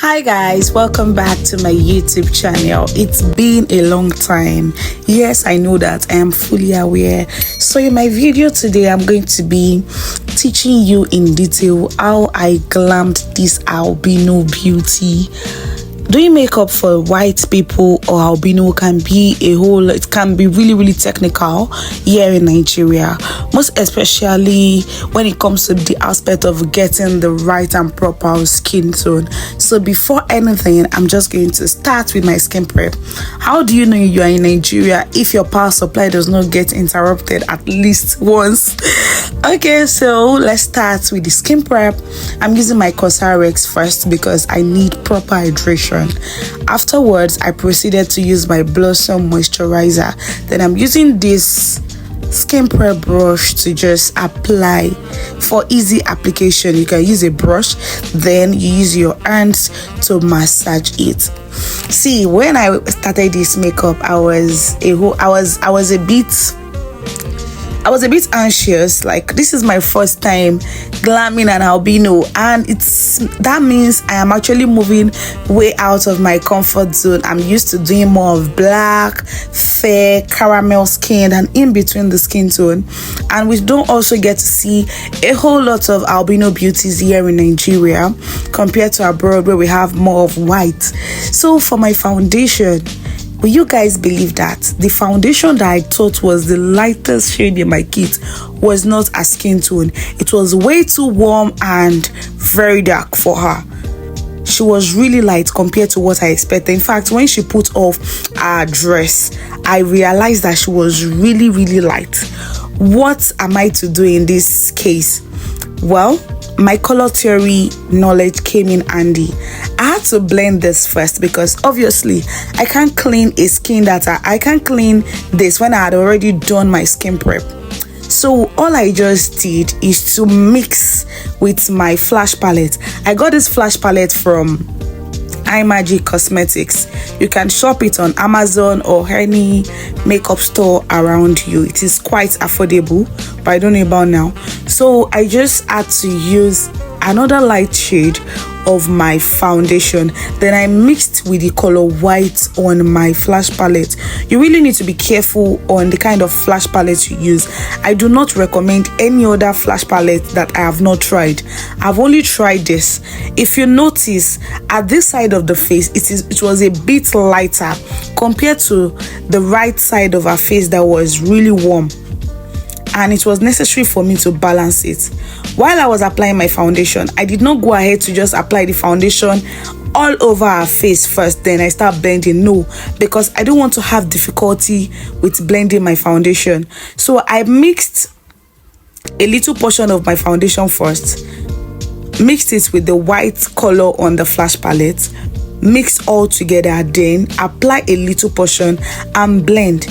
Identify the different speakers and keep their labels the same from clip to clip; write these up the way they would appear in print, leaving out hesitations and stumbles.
Speaker 1: Hi guys, welcome back to my YouTube channel. It's been a long time. Yes, I know that, I am fully aware. So in my video today, I'm going to be teaching you in detail how I glammed this Albino beauty. Doing makeup for white people or albino can be it can be really technical here in Nigeria, most especially when it comes to the aspect of getting the right and proper skin tone. So before anything, I'm just going to start with my skin prep. How do you know you are in Nigeria if your power supply does not get interrupted at least once? Okay, so let's start with the skin prep. I'm using my Cosrx first because I need proper hydration. Afterwards, I proceeded to use my Blossom moisturizer. Then I'm using this skin prep brush to just apply for easy application. You can use a brush, then you use your hands to massage it. See, when I started this makeup, I was a bit anxious. Like, this is my first time glamming an albino, and that means I am actually moving way out of my comfort zone. I'm used to doing more of black, fair, caramel skin, and in between the skin tone, and we don't also get to see a whole lot of albino beauties here in Nigeria compared to abroad where we have more of white. So for my foundation, will you guys believe that the foundation that I thought was the lightest shade in my kit was not a skin tone? It was way too warm and very dark for her. She was really light compared to what I expected. In fact, when she put off her dress, I realized that she was really light. What am I to do in this case? Well, my color theory knowledge came in handy. I had to blend this first because obviously I can't clean a skin I can't clean this when I had already done my skin prep. So all I just did is to mix with my flash palette. I got this flash palette from IMAGIC Cosmetics. You can shop it on Amazon or any makeup store around you. It is quite affordable, but I don't know about now. So I just had to use another light shade of my foundation. Then I mixed with the color white on my flash palette. You really need to be careful on the kind of flash palette you use. I do not recommend any other flash palette that I have not tried. I've only tried this. If you notice, at this side of the face, it was a bit lighter compared to the right side of her face that was really warm, and it was necessary for me to balance it. While I was applying my foundation, I did not go ahead to just apply the foundation all over her face first, then I start blending. No, because I don't want to have difficulty with blending my foundation. So I mixed a little portion of my foundation first, mixed it with the white color on the flash palette, mix all together, then apply a little portion and blend.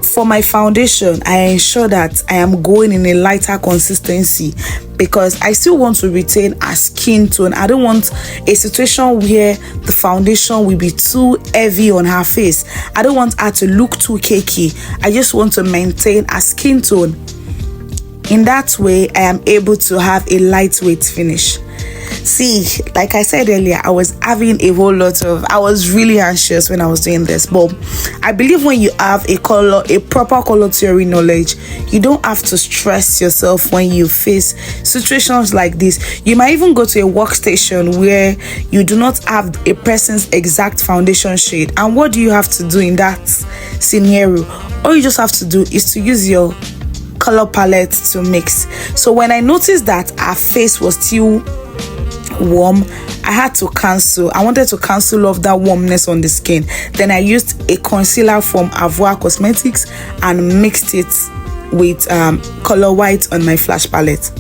Speaker 1: For my foundation, I ensure that I am going in a lighter consistency because I still want to retain a skin tone. I don't want a situation where the foundation will be too heavy on her face. I don't want her to look too cakey. I just want to maintain a skin tone. In that way, I am able to have a lightweight finish. See, like I said earlier, I was really anxious when I was doing this, but I believe when you have a proper color theory knowledge, you don't have to stress yourself when you face situations like this. You might even go to a workstation where you do not have a person's exact foundation shade, and what do you have to do in that scenario? All you just have to do is to use your color palette to mix. So when I noticed that her face was still warm, I had to cancel. I wanted to cancel off that warmness on the skin. Then I used a concealer from Avour Cosmetics and mixed it with color white on my flash palette.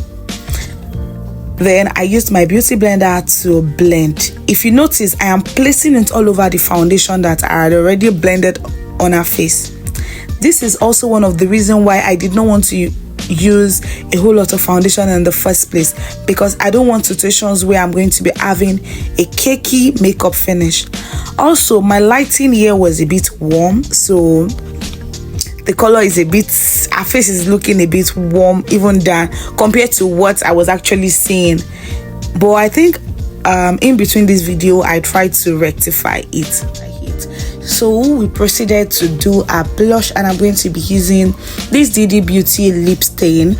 Speaker 1: Then I used my beauty blender to blend. If you notice, I am placing it all over the foundation that I had already blended on her face. This is also one of the reasons why I did not want to use a whole lot of foundation in the first place, because I don't want situations where I'm going to be having a cakey makeup finish. Also, my lighting here was a bit warm, so the color is her face is looking a bit warm even than compared to what I was actually seeing. But I think in between this video I tried to rectify it. So we proceeded to do our blush, and I'm going to be using this Didi Beauty lip stain.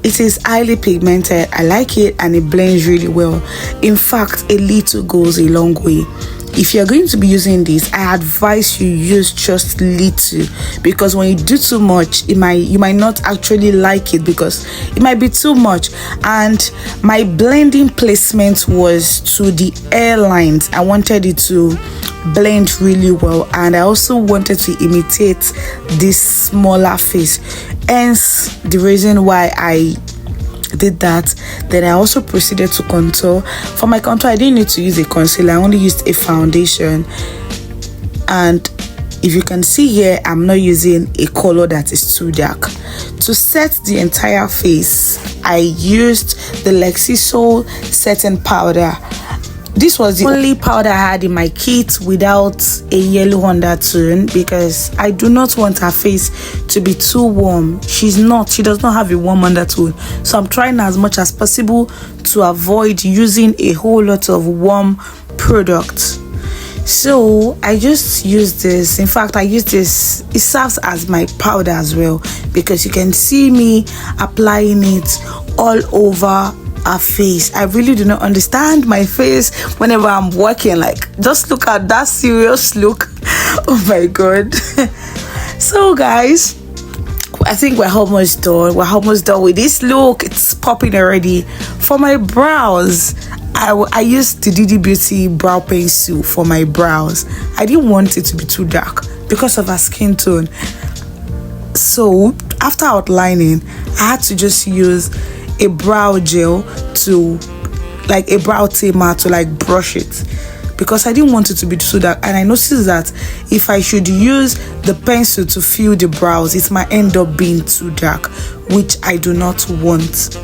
Speaker 1: It is highly pigmented. I like it, and it blends really well. In fact, a little goes a long way. If you're going to be using this, I advise you use just little, because when you do too much, you might not actually like it, because it might be too much. And my blending placement was to the hairlines. I wanted it to blend really well, and I also wanted to imitate this smaller face, hence the reason why I did that. Then I also proceeded to contour. For my contour, I didn't need to use a concealer. I only used a foundation, and if you can see here, I'm not using a color that is too dark. To set the entire face, I used the Lexisso Setting powder. This was the only powder I had in my kit without a yellow undertone, because I do not want her face to be too warm. She does not have a warm undertone. So I'm trying as much as possible to avoid using a whole lot of warm products. So I just use this. In fact, I use this. It serves as my powder as well, because you can see me applying it all over her face. I really do not understand my face whenever I'm working. Like, just look at that serious look. Oh my god. So guys, I think we're almost done with this look. It's popping already. For my brows, I used the Didi Beauty brow pencil for my brows. I didn't want it to be too dark because of her skin tone. So after outlining, I had to just use a brow gel to, like a brow tamer, to like brush it, because I didn't want it to be too dark. And I noticed that if I should use the pencil to fill the brows, it might end up being too dark, which I do not want.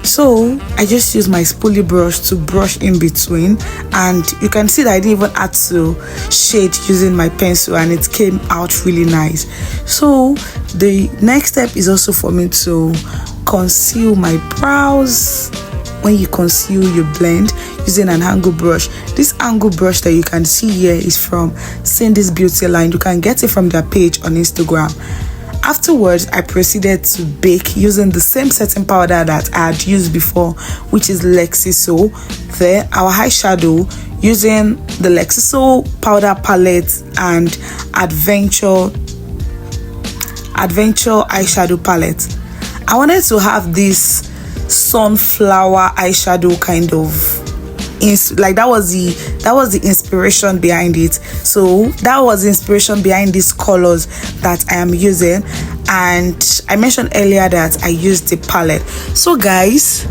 Speaker 1: So I just use my spoolie brush to brush in between, and you can see that I didn't even have to shade using my pencil, and it came out really nice. So the next step is also for me to conceal my brows. When you conceal, you blend using an angle brush. This angle brush that you can see here is from Cindy's Beauty line. You can get it from their page on Instagram. Afterwards, I proceeded to bake using the same setting powder that I had used before, which is Lexisso. Then our eyeshadow using the Lexisso powder palette and Adventure eyeshadow palette. I wanted to have this sunflower eyeshadow kind of, like that was the inspiration behind it. So that was the inspiration behind these colors that I am using, and I mentioned earlier that I used the palette. So guys,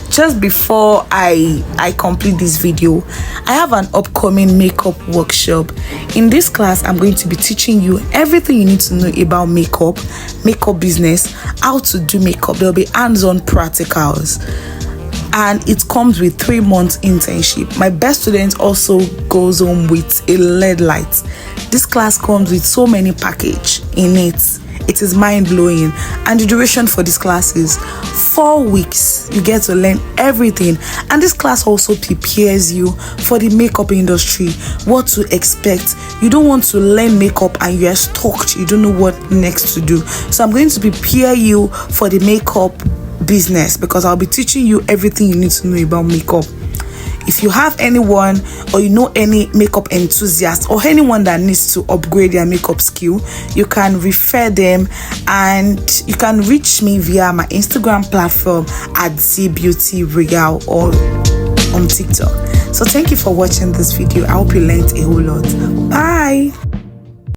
Speaker 1: just before I complete this video, I have an upcoming makeup workshop. In this class, I'm going to be teaching you everything you need to know about makeup business, how to do makeup. There'll be hands-on practicals, and it comes with 3 months internship. My best student also goes home with a LED light. This class comes with so many packages in it. It is mind-blowing, and the duration for this class is 4 weeks. You get to learn everything, and this class also prepares you for the makeup industry, what to expect. You don't want to learn makeup and you're stuck, you don't know what next to do. So I'm going to prepare you for the makeup business, because I'll be teaching you everything you need to know about makeup. If you have anyone, or you know any makeup enthusiast, or anyone that needs to upgrade their makeup skill, you can refer them, and you can reach me via my Instagram platform at Didi Beauty Real, or on TikTok. So thank you for watching this video. I hope you learned a whole lot. Bye.